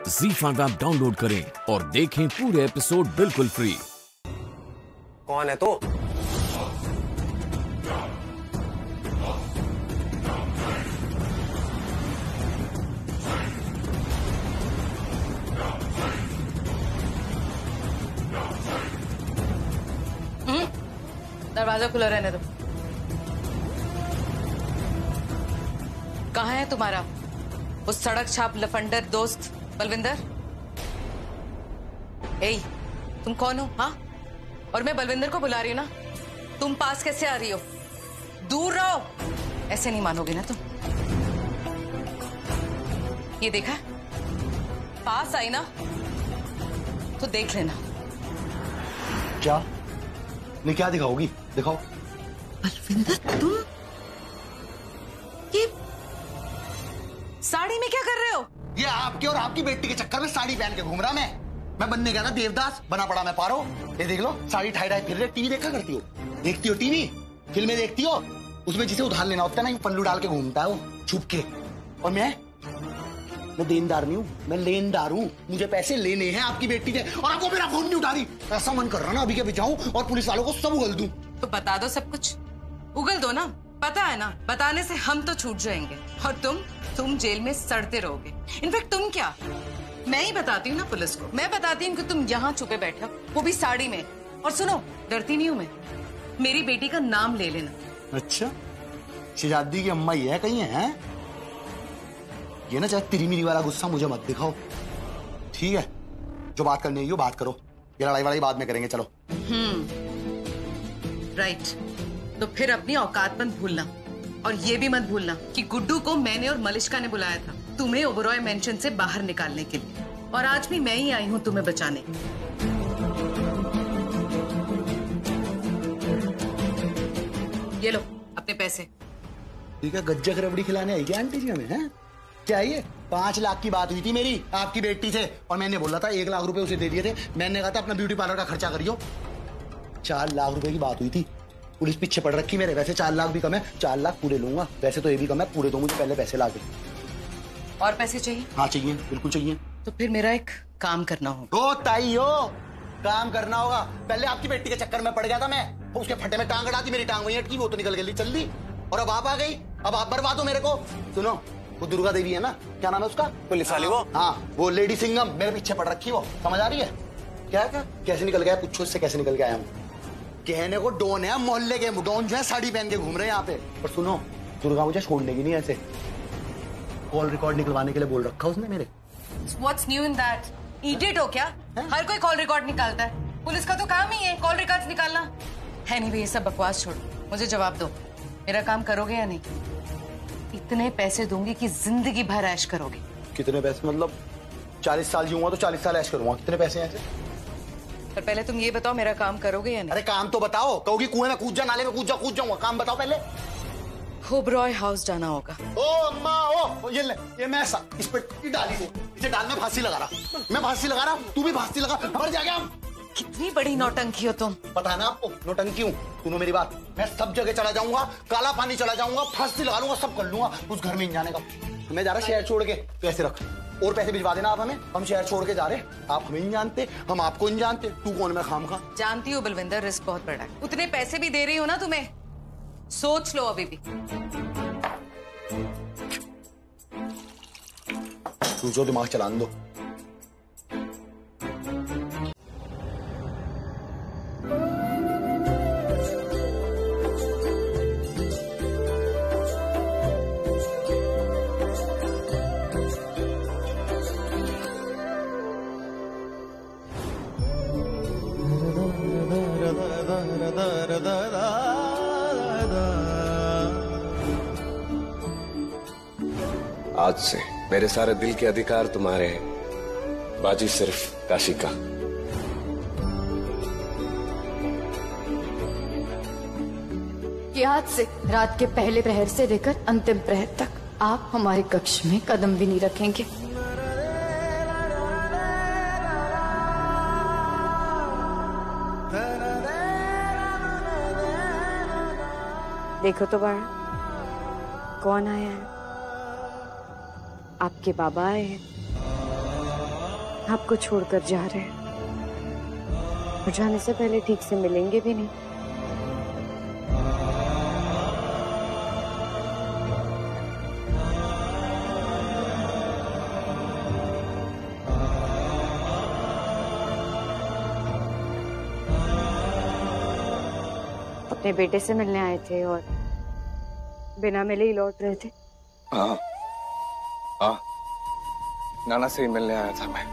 ZEE5 app download करें और देखें पूरे एपिसोड बिल्कुल फ्री। कौन है तू? दरवाजा खुला रहने दो। कहाँ है तुम्हारा उस सड़क छाप लफंडर दोस्त बलविंदर? ए, तुम कौन हो? हाँ, और मैं बलविंदर को बुला रही हूँ ना, तुम पास कैसे आ रही हो? दूर रहो। ऐसे नहीं मानोगे ना तुम। ये देखा, पास आई ना तो देख लेना। क्या? मैं क्या दिखाओगी? दिखाओ। बलविंदर, तुम ये साड़ी में क्या कर रहे हो? ये आपके और आपकी बेटी के चक्कर में साड़ी पहन के घूम रहा मैं बनने गया था देवदास, बना पड़ा मैं पारो। ये देख लो, साड़ी ठाई ठाई फिर रहे। टीवी देखा करती हो? देखती हो टीवी? फिल्में देखती हो? उसमें जिसे उधार लेना होता है ना, ये पल्लू डाल के घूमता है वो छुप के। और मैं देनदार नहीं हूँ, मैं लेनदार हूँ। मुझे पैसे लेने हैं आपकी बेटी से, और आपको मेरा फोन नहीं उठा रही। ऐसा मन कर रहा ना अभी के जाऊं और पुलिस वालों को सब उगल दूं। तो बता दो सब कुछ, उगल दो ना। पता है ना, बताने से हम तो छूट जाएंगे और तुम जेल में सड़ते रहोगे। इनफैक्ट तुम क्या, मैं ही बताती हूँ ना पुलिस को। मैं बताती हूँ कि तुम यहाँ छुपे बैठे हो, वो भी साड़ी में। और सुनो, डरती नहीं हूँ मैं। मेरी बेटी का नाम ले लेना। अच्छा, शहजादी की अम्मा ही है कहीं है? ये ना चाहे तेरी मेरी वाला गुस्सा मुझे मत दिखाओ, ठीक है? जो बात करनी है बात करो, ये लड़ाई वड़ाई बाद में करेंगे। चलो। राइट। तो फिर अपनी औकात मत भूलना, और ये भी मत भूलना कि गुड्डू को मैंने और मलिश्का ने बुलाया था तुम्हें ओबरॉय मेंशन से बाहर निकालने के लिए, और आज भी मैं ही आई हूँ तुम्हें बचाने। ये लो अपने पैसे। ठीक है, गज्जक रबड़ी खिलाने आई क्या आंटी जी हमें? हैं क्या? ये 5 लाख की बात हुई थी मेरी आपकी बेटी से, और मैंने बोला था 1 लाख रुपए उसे दे दिए थे। मैंने कहा था अपना ब्यूटी पार्लर का खर्चा करियो। 4 लाख रुपए की बात हुई थी। पुलिस पीछे पड़ रखी मेरे। वैसे 4 लाख भी कम है, 4 लाख पूरे लूंगा। वैसे तो ये भी कम है, पूरे दो मुझे पहले पैसे ला दे। और पैसे चाहिए? हाँ चाहिए, बिल्कुल चाहिए। तो फिर मेरा एक काम करना होगा। ओ ताई हो, काम करना होगा। पहले आपकी बेटी के चक्कर में पड़ गया था मैं, उसके फटे में टांग अड़ा दी, मेरी टांग वहीं अटकी, वो तो निकल गई चल दी, और अब आप आ गई। अब आप बर्बाद हो मेरे को। सुनो, वो दुर्गा देवी है ना, क्या नाम है उसका? पुलिस वाली वो? हाँ, वो लेडी सिंघम मेरे पीछे पड़ रखी, वो समझ आ रही है? क्या कैसे निकल गया? पूछो उससे कैसे निकल के आया हूँ। कहने को डॉन है, मोहल्ले के डॉन जो है साड़ी पहन के घूम रहे हैं यहाँ पे। पर सुनो, दुर्गा मुझे छोड़ देगी नहीं ऐसे। कॉल रिकॉर्ड निकलवाने के लिए बोल रखा उसने मेरे। What's new in that? Idiot हो क्या? हर कोई कॉल रिकॉर्ड निकालता है, पुलिस का तो काम ही है कॉल रिकॉर्ड निकालना। Anyway, ये सब बकवास छोड़ो, मुझे जवाब दो, मेरा काम करोगे या नहीं? इतने पैसे दूंगी कि जिंदगी भर ऐश करोगे। कितने पैसे? मतलब 40 साल जीऊंगा तो 40 साल ऐश करूंगा। कितने पैसे हैं ऐसे? पर पहले तुम ये बताओ, मेरा काम करोगे या नहीं? अरे काम तो बताओ। कहोगी कुएं में कूद जा, नाले में कूद जाऊंगा। काम बताओ पहले। ओबरॉय हाउस जाना होगा। ओ अम्मा, ओ ये ले, ये मैं इस पे डाली को, इसे डाल में फांसी लगा रहा। मैं फांसी लगा रहा हूँ, तू भी फांसी लगा, मर जाएंगे हम। कितनी बड़ी नौटंकी हो तुम। पता है ना आपको नौटंकी हूँ? सुनो मेरी बात, मैं सब जगह चला जाऊंगा, काला पानी चला जाऊंगा, फांसी लगा लूंगा, सब कर लूंगा, उस घर में नहीं जाने का। मैं जा रहा शहर छोड़ के, पैसे रख और पैसे भिजवा देना आप हमें। हम शहर छोड़ के जा रहे, आप हमें नहीं जानते, हम आपको नहीं जानते। तू कौन, मैं खाम खा? जानती हूँ बलविंदर, रिस्क बहुत बड़ा है। उतने पैसे भी दे रही हो ना तुम्हें, सोच लो अभी भी। तू जो दिमाग चलाने दो। आज से मेरे सारे दिल के अधिकार तुम्हारे हैं, बाजी सिर्फ काशी का। कि आज से रात के पहले प्रहर से लेकर अंतिम प्रहर तक आप हमारे कक्ष में कदम भी नहीं रखेंगे। देखो तो बाड़ा, कौन आया है? आपके बाबा आए हैं। आपको छोड़कर जा रहे हैं और जाने से पहले ठीक से मिलेंगे भी नहीं। अपने बेटे से मिलने आए थे और बिना मिले ही लौट रहे थे। हाँ हाँ, नाना से ही मिलने आया था मैं।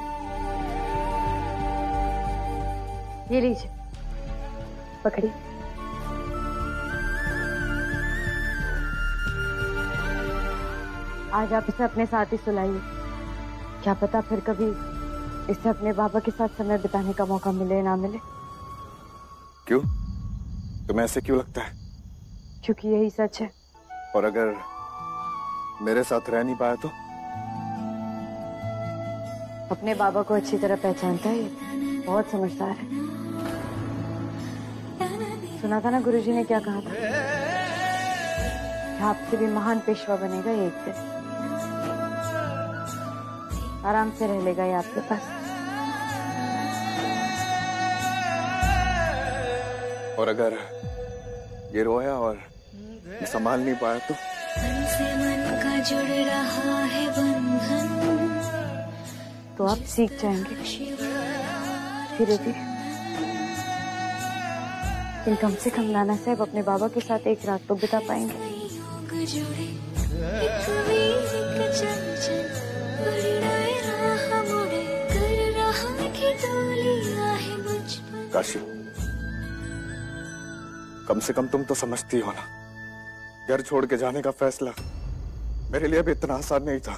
ये लीजिए, पकड़िए। आज आप इसे अपने साथ ही सुलाइए। क्या पता फिर कभी इसे अपने बाबा के साथ समय बिताने का मौका मिले ना मिले। क्यों? तुम्हें ऐसे क्यों लगता है? क्योंकि यही सच है। और अगर मेरे साथ रह नहीं पाया तो? अपने बाबा को अच्छी तरह पहचानता है, ये बहुत समझदार है। सुना था ना गुरुजी ने क्या कहा था, आपसे भी महान पेशवा बनेगा ये एक दिन। आराम से रह लेगा ये आपके पास। और अगर ये रोया और मैं संभाल नहीं पाया तो? मन से मन का जुड़ रहा है बंधन, तो आप सीख जाएंगे धीरे धीरे। लेकिन कम से कम नाना साहब अपने बाबा के साथ एक रात तो बिता पाएंगे। काशी, कम से कम तुम तो समझती हो ना, घर छोड़ के जाने का फैसला मेरे लिए भी इतना आसान नहीं था।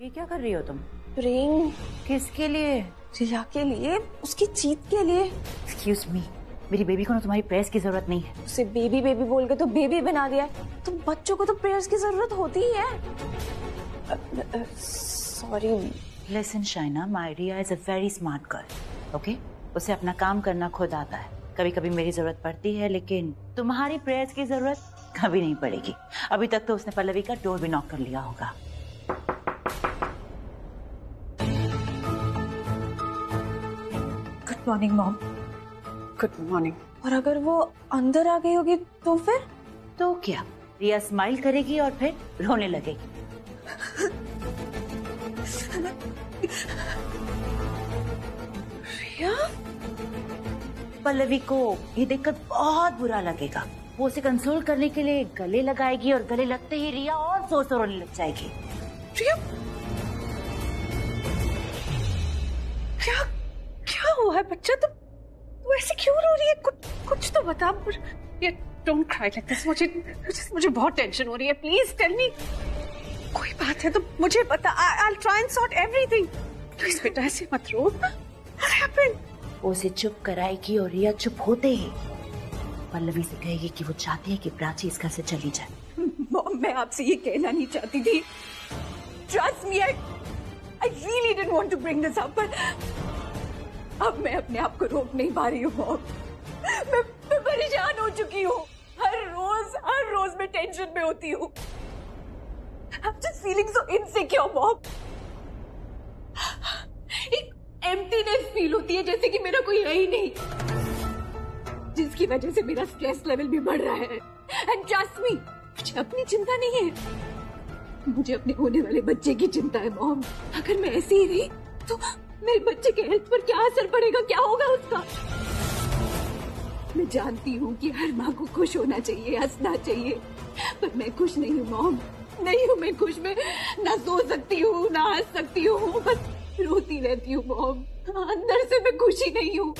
ये क्या कर रही हो तुम? प्रेम किसके लिए? रिया के लिए, उसकी जीत के लिए। एक्सक्यूज मी, मेरी बेबी को ना तुम्हारी प्रेयर्स की जरूरत नहीं है। उसे बेबी बेबी बोल के तो बेबी बना दिया है। तो बच्चों को तो प्रेयर्स की जरूरत होती ही है। Sorry. Listen Shaina, my Riya is a very smart girl, okay? उसे अपना काम करना खुद आता है। कभी कभी मेरी जरूरत पड़ती है, लेकिन तुम्हारी प्रेयर्स की जरूरत कभी नहीं पड़ेगी। अभी तक तो उसने पल्लवी का डोर भी नॉक कर लिया होगा। Good morning mom. Good morning. और अगर वो अंदर आ गई होगी तो फिर? तो क्या, रिया स्माइल करेगी और फिर रोने लगेगी। रिया? पल्लवी को ये देखकर बहुत बुरा लगेगा। वो उसे कंसोल करने के लिए गले लगाएगी और गले लगते ही रिया और जोर से रोने लग जाएगी। रिया? क्या क्या हुआ है बच्चा? तू ऐसे क्यों रो रही है? कुछ तो बता। Don't cry like this. मुझे बहुत टेंशन हो रही है। Please tell me. कोई बात है तो मुझे बता। I'll try and sort everything. Please बेटा ऐसे मत रो। What happened? वो उसे चुप कराएगी और रिया चुप होते ही पल्लवी से कहेगी कि वो चाहती है कि प्राची इस घर से चली जाए। मॉम, मैं आपसे ये कहना नहीं चाहती थी। Trust me, I really didn't want to bring this up, but अब मैं अपने आप को रोक नहीं पा रही हूँ मॉम। मैं परेशान हो चुकी हूँ। हर रोज मैं टेंशन में होती हूँ। I'm just feeling so insecure, mom. एक emptiness फील होती है, जैसे कि मेरा कोई है ही नहीं, जिसकी वजह से मेरा स्ट्रेस लेवल भी बढ़ रहा है। And trust me, मुझे अपनी चिंता नहीं है, मुझे अपने होने वाले बच्चे की चिंता है मॉम। अगर मैं ऐसी ही रही तो मेरे बच्चे के हेल्थ पर क्या असर पड़ेगा, क्या होगा उसका? मैं जानती हूँ कि हर माँ को खुश होना चाहिए, हंसना चाहिए, पर मैं खुश नहीं हूँ मॉम। नहीं हूँ मैं खुश। मैं ना सो सकती हूँ, ना हंस सकती हूँ, बस रोती रहती हूँ मॉम। अंदर से मैं खुशी नहीं हूँ।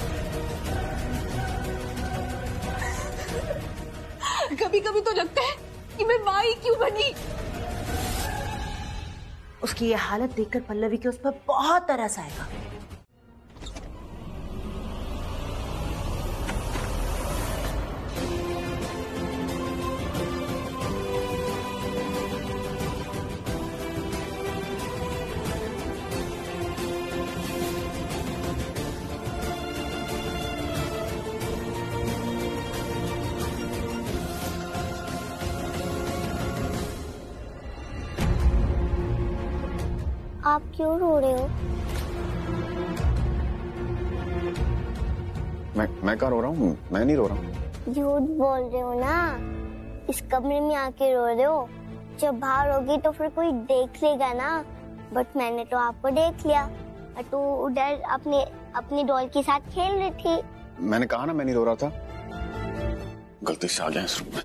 कभी कभी तो लगता है कि मैं माँ ही क्यों बनी। उसकी ये हालत देखकर पल्लवी के उस पर बहुत तरस आएगा। आप क्यों रो रहे हो? मैं कहाँ रो रहा हूँ? मैं नहीं रो रहा हूँ। झूठ बोल रहे हो ना, इस कमरे में आके रो रहे हो। जब बाहर होगी तो फिर कोई देख लेगा ना। बट मैंने तो आपको देख लिया, तो उधर अपनी डॉल के साथ खेल रही थी। मैंने कहा ना मैं नहीं रो रहा था। गलती से आ गया इस रूम में।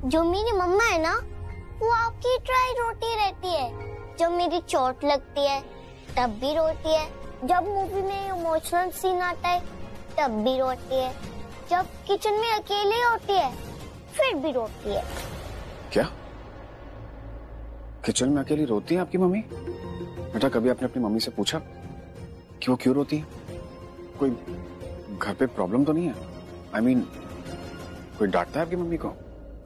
जो मेरी मम्मा है ना, वो आपकी ट्राई रोती रहती है। जब मेरी चोट लगती है तब भी रोती है, जब मूवी में इमोशनल सीन आता है तब भी रोती है, जब किचन में अकेले होती है फिर भी रोती है। क्या किचन में अकेली रोती है आपकी मम्मी? बेटा कभी आपने अपनी मम्मी से पूछा कि वो क्यों रोती है? कोई घर पे प्रॉब्लम तो नहीं है? I mean, कोई डांटता है आपकी मम्मी को?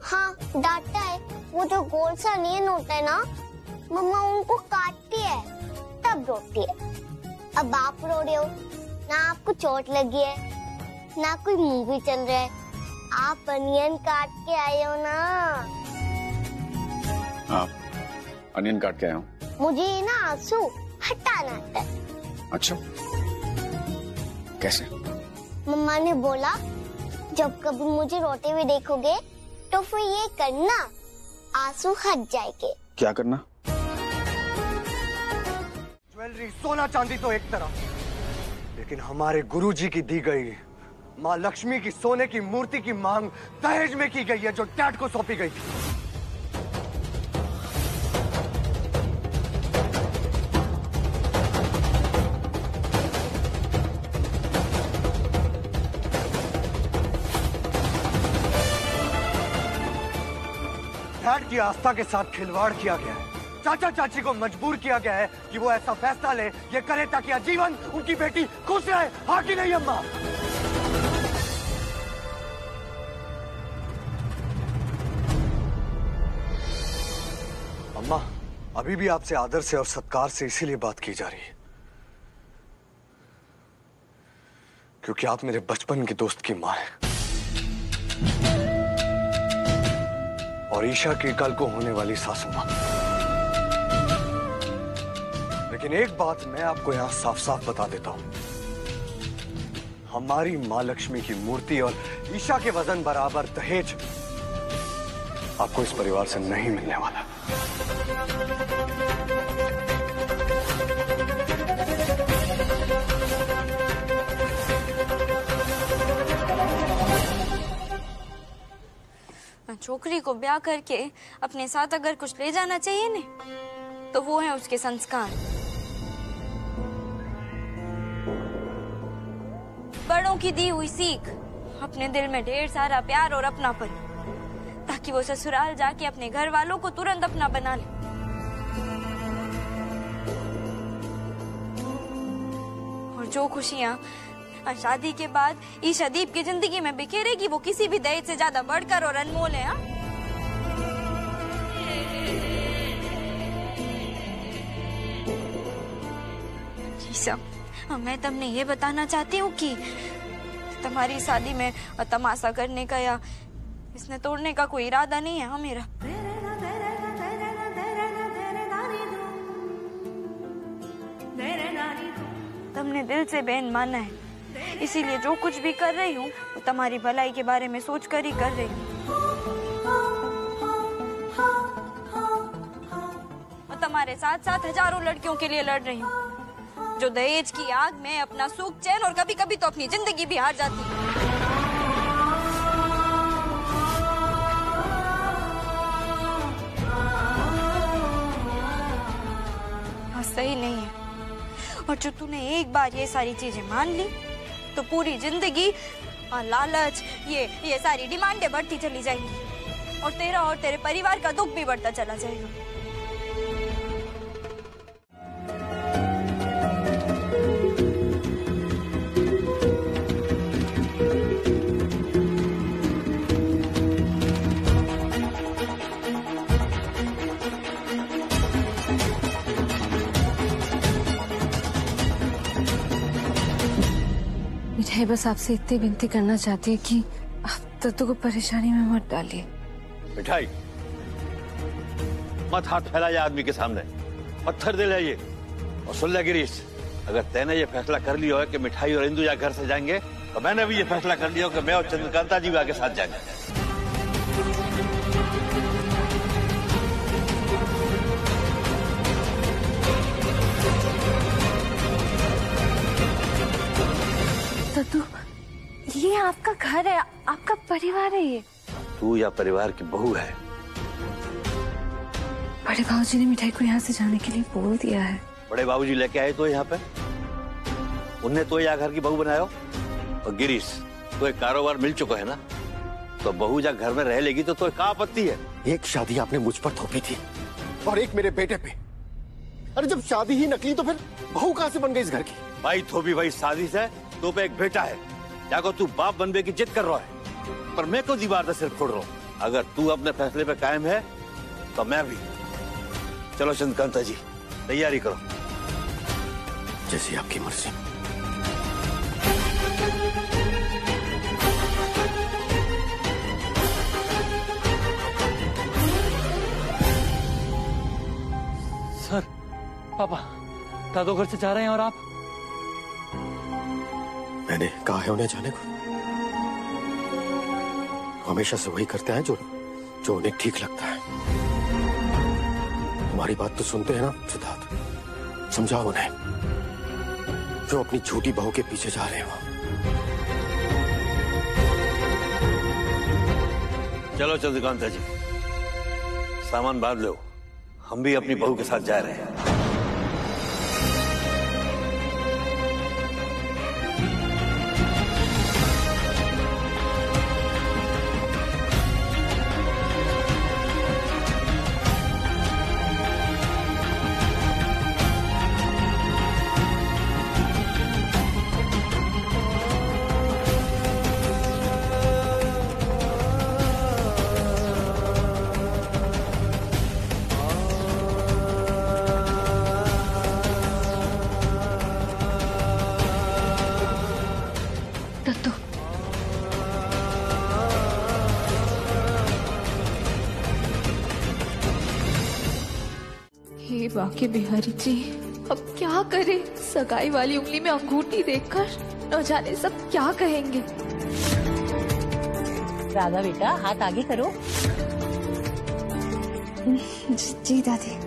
हाँ डांटता है। वो जो गोल सा अनियन होता है ना, मम्मा उनको काटती है तब रोती है। अब आप रो रहे हो ना, आपको चोट लगी है ना, कोई मूवी चल रहा है, आप अनियन काट के आए हो ना। हाँ अनियन काट के आया हूँ। मुझे ना आंसू हटाना आता है। अच्छा कैसे? मम्मा ने बोला जब कभी मुझे रोते हुए देखोगे तो फिर ये करना, आंसू हट जाएंगे। क्या करना? ज्वेलरी सोना चांदी तो एक तरफ, लेकिन हमारे गुरुजी की दी गई माँ लक्ष्मी की सोने की मूर्ति की मांग दहेज में की गई है, जो डैड को सौंपी गई थी। डैड की आस्था के साथ खिलवाड़ किया गया है। चाचा चाची को मजबूर किया गया है कि वो ऐसा फैसला ले, ये करे ताकि आजीवन उनकी बेटी खुश रहे। हाँ कि नहीं अम्मा? अम्मा अभी भी आपसे आदर से और सत्कार से इसीलिए बात की जा रही है क्योंकि आप मेरे बचपन के दोस्त की मां हैं और ईशा की कल को होने वाली सासू मां। लेकिन एक बात मैं आपको यहां साफ साफ बता देता हूं, हमारी मां लक्ष्मी की मूर्ति और ईशा के वजन बराबर दहेज आपको इस परिवार से नहीं मिलने वाला। छोकरी को ब्याह करके अपने साथ अगर कुछ ले जाना चाहिए ने, तो वो है उसके संस्कार। बड़ों की दी हुई सीख, अपने दिल में ढेर सारा प्यार और अपनापन, ताकि वो ससुराल जाके अपने घर वालों को तुरंत अपना बना ले। और जो खुशियां शादी के बाद ईशादीप की जिंदगी में बिखेरेगी, वो किसी भी दहेज से ज्यादा बढ़कर और अनमोल है। हाँ? ईशा, मैं तुमने ये बताना चाहती हूँ कि तुम्हारी शादी में तमाशा करने का या इसने तोड़ने का कोई इरादा नहीं है। हाँ मेरा तुमने दिल से बहन माना है, इसीलिए जो कुछ भी कर रही हूँ वो तुम्हारी भलाई के बारे में सोचकर ही कर रही हूँ। और तुम्हारे साथ साथ हजारों लड़कियों के लिए लड़ रही हूँ जो दहेज की आग में अपना सुख चैन और कभी कभी तो अपनी जिंदगी भी हार जाती है। सही नहीं है। और जो तूने एक बार ये सारी चीजें मान ली तो पूरी जिंदगी लालच ये सारी डिमांडें बढ़ती चली जाएंगी और तेरा और तेरे परिवार का दुख भी बढ़ता चला जाएगा। मिठाई बस आपसे इतनी विनती करना चाहती है कि आप तत्तू को परेशानी में मत डालिए। मिठाई मत हाथ फैलाइए आदमी के सामने, पत्थर दे लाइए। और सुन ले गिरीश, अगर तैने ये फैसला कर लिया है कि मिठाई और इंदुजा घर से जाएंगे, तो मैंने भी ये फैसला कर लिया कि मैं और चंद्रकांता जी भी आगे साथ जाएंगे। दद्दू, ये आपका घर है, आपका परिवार है। ये तू या परिवार की बहू है? बड़े बाबूजी ने मिठाई को यहाँ से जाने के लिए बोल दिया है। बड़े बाबूजी लेके आए तो यहाँ पे, उनने तो यहाँ घर की बहू बनाया। और गिरीश, तो एक कारोबार मिल चुका है ना, तो बहू जब घर में रह लेगी तो क्या आपत्ति है? एक शादी आपने मुझ पर थोपी थी और एक मेरे बेटे पे। अरे जब शादी ही नकली तो फिर बहू कहां से बन गई इस घर की? भाई थोपी भाई शादी से, तो पे एक बेटा है, जाको तू बाप बनने की जिद कर रहा है, पर मैं को दीवार से सिर फोड़ रहा हूँ। अगर तू अपने फैसले पे कायम है तो मैं भी। चलो चंद्रकांता जी, तैयारी करो। जैसी आपकी मर्जी। सर, पापा दादू घर से जा रहे हैं और आप? मैंने कहा है उन्हें जाने को। हमेशा से वही करते हैं जो उन्हें ठीक लगता है। हमारी बात तो सुनते हैं ना सिद्धार्थ, समझाओ उन्हें जो अपनी झूठी बहू के पीछे जा रहे हैं वो। चलो चंद्रकांता जी, सामान बांध लो, हम भी अपनी बहू के साथ जा रहे हैं। हे बाके बिहारी जी, अब क्या करें? सगाई वाली उंगली में अंगूठी देखकर न जाने सब क्या कहेंगे। राधा बेटा, हाथ आगे करो। जी दादी।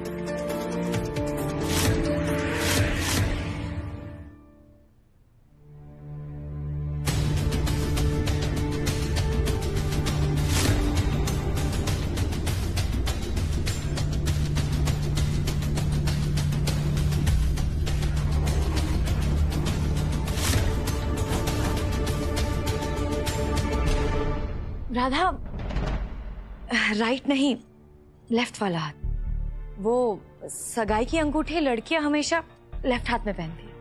राधा, राइट नहीं, लेफ्ट वाला हाथ। वो सगाई की अंगूठी लड़कियां हमेशा लेफ्ट हाथ में पहनती है।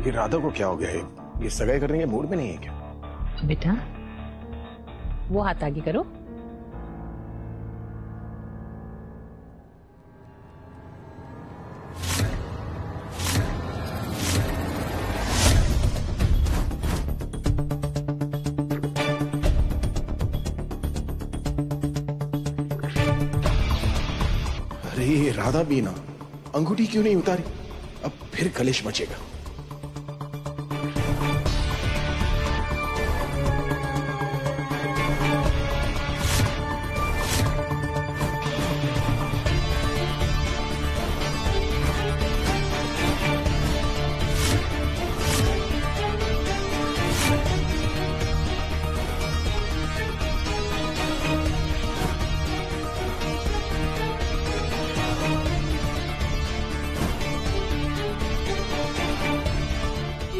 ये राधा को क्या हो गया है? ये सगाई करने के मूड में नहीं है क्या? बेटा, वो हाथ आगे करो। अरे ये राधा भी ना अंगूठी क्यों नहीं उतारी? अब फिर कलेश मचेगा।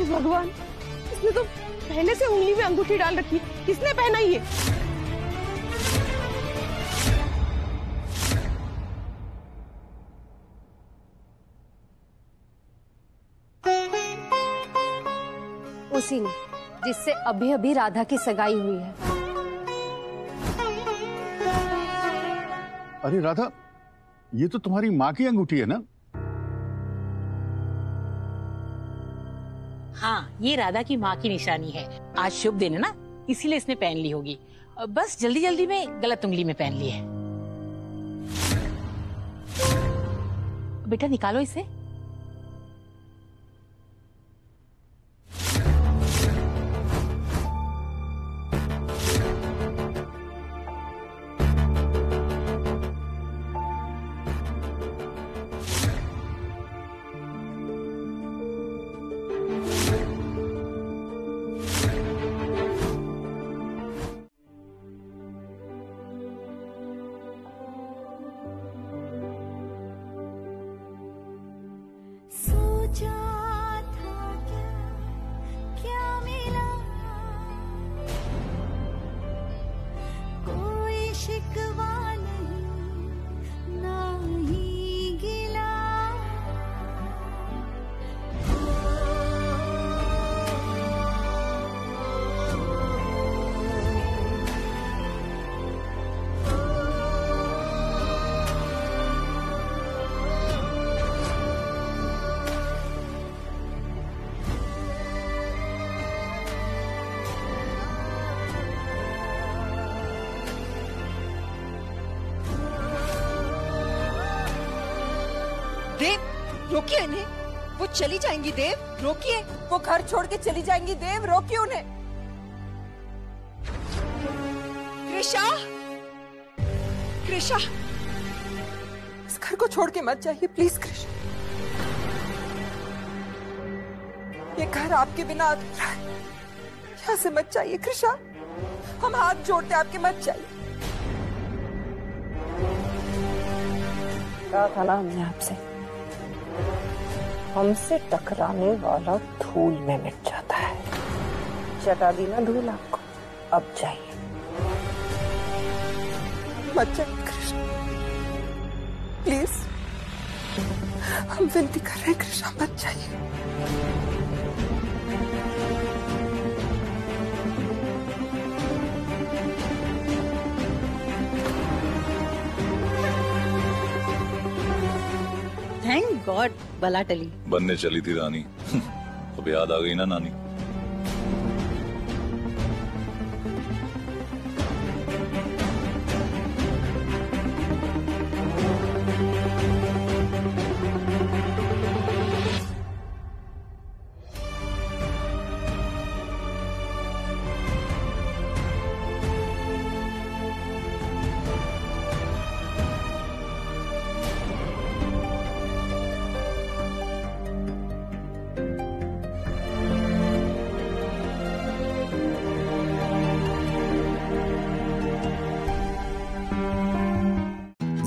भगवान, इसने तो पहले से उंगली में अंगूठी डाल रखी। किसने पहना ये? उसी ने, जिससे अभी अभी राधा की सगाई हुई है। अरे राधा, ये तो तुम्हारी माँ की अंगूठी है ना? हाँ, ये राधा की माँ की निशानी है। आज शुभ दिन है ना, इसीलिए इसने पहन ली होगी। बस जल्दी जल्दी में गलत उंगली में पहन ली है। बेटा निकालो इसे। देव, रोकिए इन्हें, वो चली जाएंगी। देव, रोकिए, वो घर छोड़ के चली जाएंगी। देव, रोकिए उन्हें। कृषा, कृषा, इस घर को छोड़ के मत जाइए प्लीज। कृषा, ये घर आपके बिना अधूरा है, यहाँ से मत जाइए। कृषा, हम हाथ जोड़ते आपके, मत जाइए। कहा था ना हमने आपसे, हमसे टकराने वाला धूल में मिट जाता है। चटा दी ना धूल आपको, अब जाइए। मत जाइए कृष्ण, प्लीज, हम विनती कर रहे हैं कृष्ण, मत जाइए। थैंक गॉड बला टली। बनने चली थी रानी, अब याद आ गई ना नानी।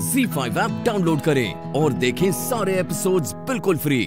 ZEE5 ऐप डाउनलोड करें और देखें सारे एपिसोड्स बिल्कुल फ्री।